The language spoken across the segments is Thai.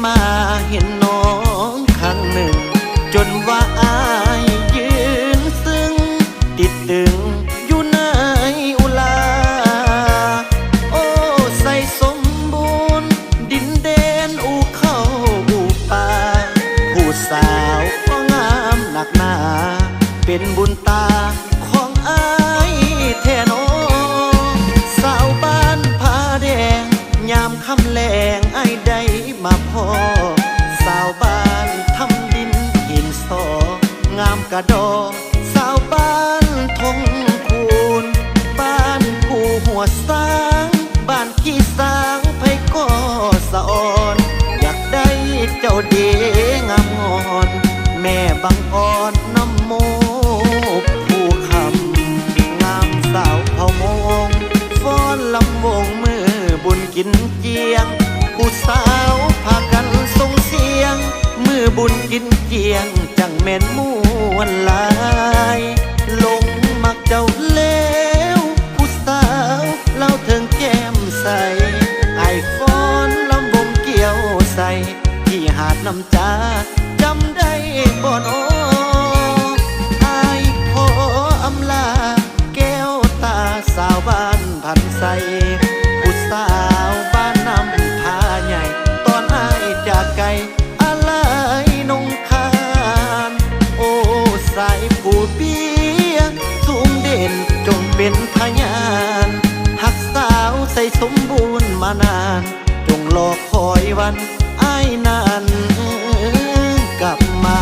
มาเห็นน้องครั้งหนึ่งจนว่าอายยืนซึ้งติดตึงอยู่ในอุลาโอ้ใส่สมบูรณ์ดินแดนอูเข้าอูป่าผู้สาวก็งามหนักหนาเป็นบุญตาของอายแท้น้องสาวบ้านผาแดงยามค่ำแลงไอ้ได้มาพอสาวบ้านทำดินหินสองามกระดอสาวบ้านทงคูนบ้านผู้หัวสางบ้านขี้สางไผก็สะอ่อนอยากได้เจ้าเดงามงอนแม่บังอ่อนน้ำโมผู้คำงามสาวเผามงฟ้อนลำวงมือบุญกินเจียงผู้สาวพากันส่งเสียงมือบุญกินเจียงจังแม่นม่วนหลายลงมักเจ้าแล้วผู้สาวเล่าถึงแก้มใสไอฟ้อนลำวงเกี่ยวใส่ที่หาดน้ำจาจำได้บ่น้อไอพออำลาแก้วตาสาวบ้านพันใสผู้สาวบ้านน้ำพาใหญ่ตอนอายจากไกลอะไรนงคานโอ้สายผู้เปียสูงเด่นจงเป็นพยานหักสาวใส่สมบูรณ์มานานจงรอคอยวันอายนั้นกลับมา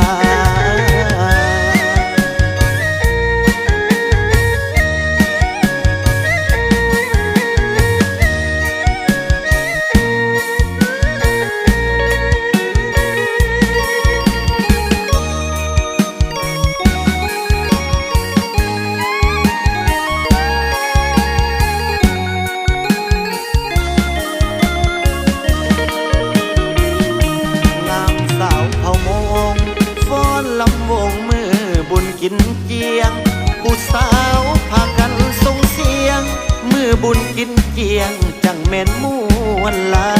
ลำวงมือบุญกินเจียงผู้สาวพากันส่งเสียงมือบุญกินเจียงจังแม่นม่วนหลา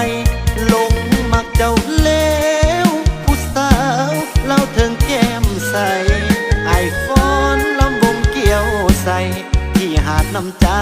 ยลงมักเจ้าแล้วผู้สาวเล่าถึงแก้มใสไอฟ้อนลำวงเกี่ยวใส่ที่หาดน้ำจา